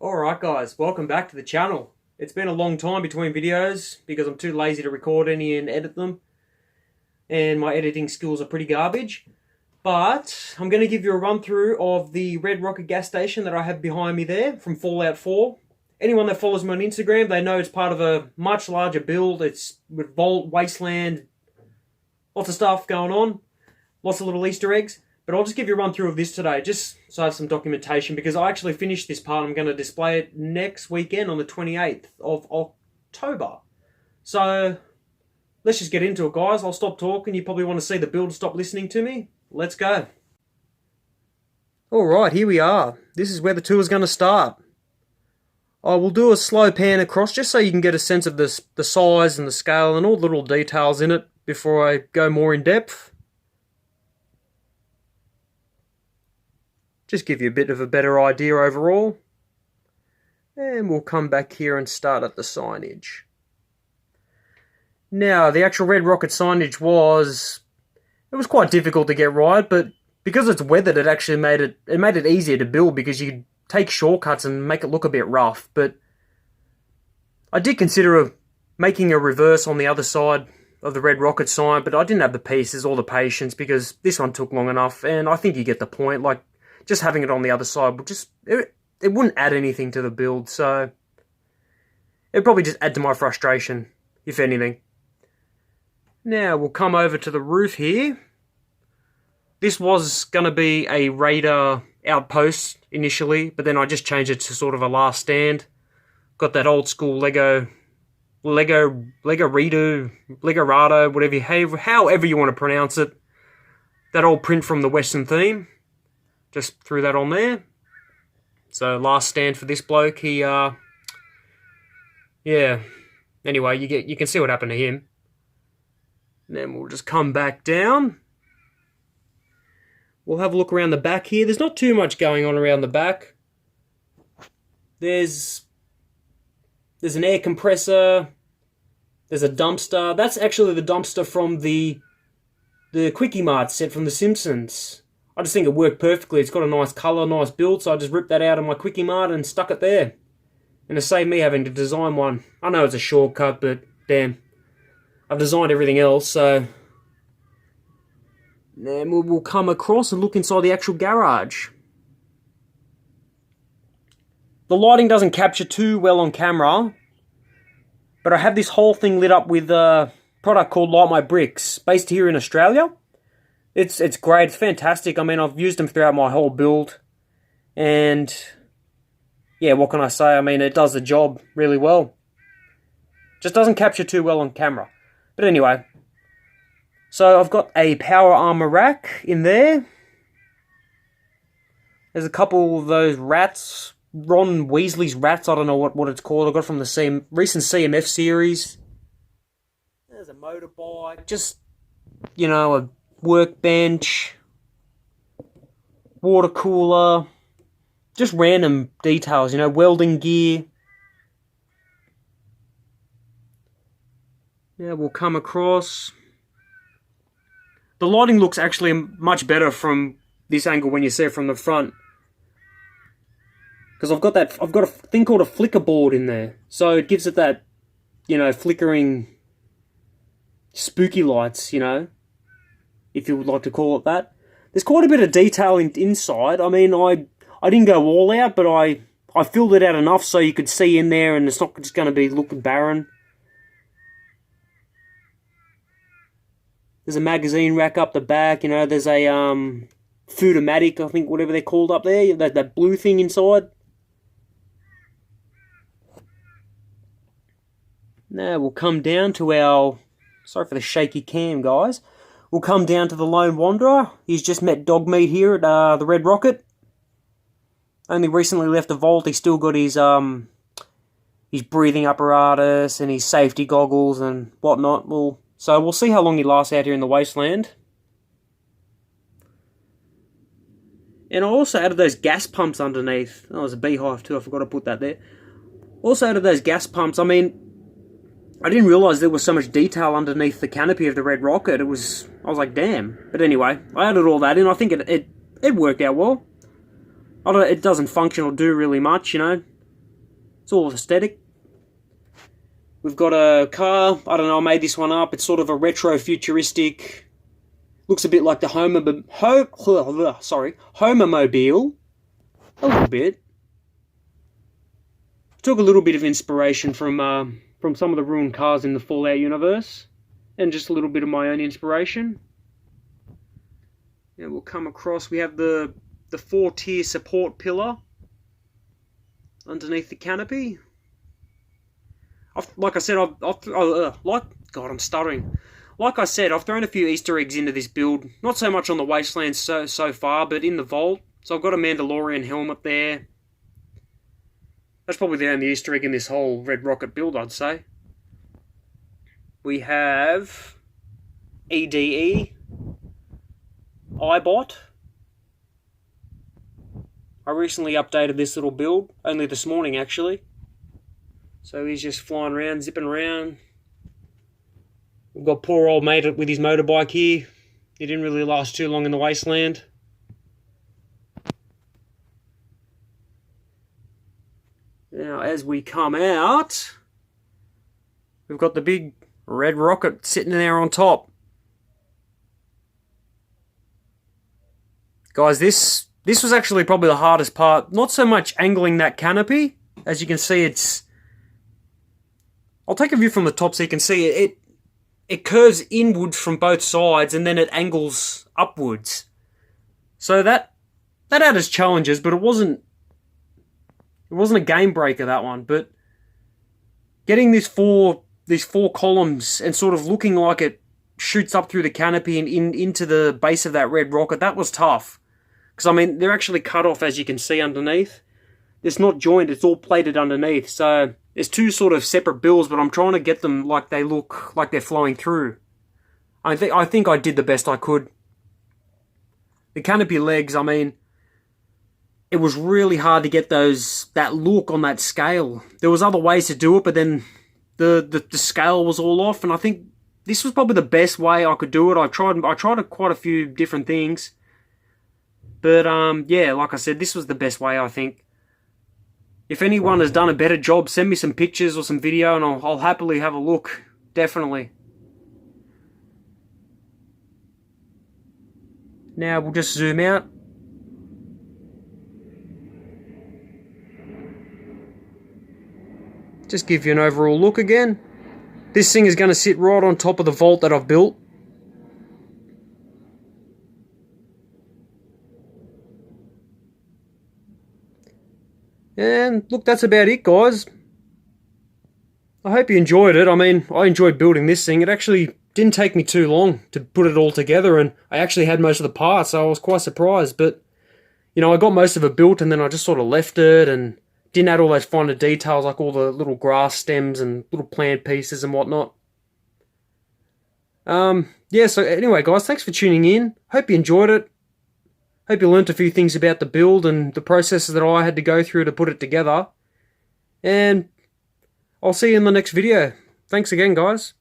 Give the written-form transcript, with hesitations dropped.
Alright guys, welcome back to the channel. It's been a long time between videos because I'm too lazy to record any and edit them. And my editing skills are pretty garbage. But I'm going to give you a run through of the Red Rocket gas station that I have behind me there from Fallout 4. Anyone that follows me on Instagram, they know it's part of a much larger build. It's with Vault, Wasteland, lots of stuff going on. Lots of little Easter eggs. But I'll just give you a run through of this today, just so I have some documentation, because I actually finished this part. I'm going to display it next weekend on the 28th of October. So, let's just get into it, guys. I'll stop talking. You probably want to see the build, stop listening to me. Let's go. Alright, here we are. This is where the tour is going to start. I will do a slow pan across, just so you can get a sense of the size and the scale and all the little details in it before I go more in depth. Just give you a bit of a better idea overall. And we'll come back here and start at the signage. Now, the actual Red Rocket signage was quite difficult to get right, but because it's weathered, it actually made it easier to build, because you could take shortcuts and make it look a bit rough. But I did consider making a reverse on the other side of the Red Rocket sign, but I didn't have the pieces or the patience, because this one took long enough, and I think you get the point. Like, just having it on the other side would it wouldn't add anything to the build, so it'd probably just add to my frustration, if anything. Now we'll come over to the roof here. This was going to be a Raider Outpost initially, but then I just changed it to sort of a last stand. Got that old school Lego redo, Legorado, however you want to pronounce it. That old print from the Western theme. Just threw that on there. So last stand for this bloke. He yeah. Anyway, you can see what happened to him. And then we'll just come back down. We'll have a look around the back here. There's not too much going on around the back. There's an air compressor. There's a dumpster. That's actually the dumpster from the Quickie Mart set from The Simpsons. I just think it worked perfectly. It's got a nice colour, nice build, so I just ripped that out of my Quickie Mart and stuck it there. And it saved me having to design one. I know it's a shortcut, but damn. I've designed everything else, so then we'll come across and look inside the actual garage. The lighting doesn't capture too well on camera, but I have this whole thing lit up with a product called Light My Bricks, based here in Australia. It's great, it's fantastic. I mean, I've used them throughout my whole build, and yeah, what can I say? I mean, it does the job really well. Just doesn't capture too well on camera. But anyway, so I've got a power armor rack in there. There's a couple of those rats, Ron Weasley's rats, I don't know what it's called. I got it from the recent CMF series. There's a motorbike, just, you know, a workbench, water cooler, just random details, you know, welding gear. Now we'll come across. The lighting looks actually much better from this angle when you see it from the front, because I've got a thing called a flicker board in there, so it gives it that, you know, flickering spooky lights, you know, if you would like to call it that. There's quite a bit of detail inside. I mean, I didn't go all out, but I filled it out enough so you could see in there, and it's not just going to be looking barren. There's a magazine rack up the back, you know, there's a Food-O-Matic, I think, whatever they're called up there, that blue thing inside. Now we'll come down to our, sorry for the shaky cam, guys. We'll come down to the Lone Wanderer. He's just met Dogmeat here at the Red Rocket. Only recently left the vault. He's still got his breathing apparatus and his safety goggles and whatnot. So we'll see how long he lasts out here in the wasteland. And I also added those gas pumps underneath. Oh, there's a beehive too. I forgot to put that there. Also added those gas pumps. I mean, I didn't realise there was so much detail underneath the canopy of the Red Rocket. I was like, damn. But anyway, I added all that in. I think it worked out well. It doesn't function or do really much, you know. It's all aesthetic. We've got a car. I don't know, I made this one up. It's sort of a retro futuristic. Looks a bit like the Homermobile. A little bit. Took a little bit of inspiration from some of the ruined cars in the Fallout universe. And just a little bit of my own inspiration. And we'll come across, we have the 4-tier support pillar underneath the canopy. Like I said, I'm stuttering. Like I said, I've thrown a few Easter eggs into this build. Not so much on the Wasteland so far, but in the vault. So I've got a Mandalorian helmet there. That's probably the only Easter egg in this whole Red Rocket build, I'd say. We have EDE, iBot. I recently updated this little build, only this morning actually. So he's just flying around, zipping around. We've got poor old mate with his motorbike here. He didn't really last too long in the Wasteland. Now, as we come out, we've got the big Red Rocket sitting there on top. Guys, this was actually probably the hardest part. Not so much angling that canopy. As you can see, it's... I'll take a view from the top so you can see it curves inwards from both sides and then it angles upwards. So that had its challenges, but it wasn't a game breaker, that one. But getting these four columns and sort of looking like it shoots up through the canopy and into the base of that Red Rocket, that was tough. Because, I mean, they're actually cut off, as you can see underneath. It's not joined, it's all plated underneath. So there's two sort of separate builds, but I'm trying to get them like they look like they're flowing through. I think I did the best I could. The canopy legs, I mean, it was really hard to get that look on that scale. There was other ways to do it, but then the scale was all off, and I think this was probably the best way I could do it. I tried quite a few different things. But, yeah, like I said, this was the best way, I think. If anyone has done a better job, send me some pictures or some video and I'll happily have a look. Definitely. Now we'll just zoom out. Just give you an overall look again. This thing is going to sit right on top of the vault that I've built. And look, that's about it, guys. I hope you enjoyed it. I mean, I enjoyed building this thing. It actually didn't take me too long to put it all together, and I actually had most of the parts, so I was quite surprised. But, you know, I got most of it built, and then I just sort of left it, and didn't add all those finer details, like all the little grass stems and little plant pieces and whatnot. Yeah, so anyway, guys, thanks for tuning in. Hope you enjoyed it. Hope you learnt a few things about the build and the processes that I had to go through to put it together. And I'll see you in the next video. Thanks again, guys.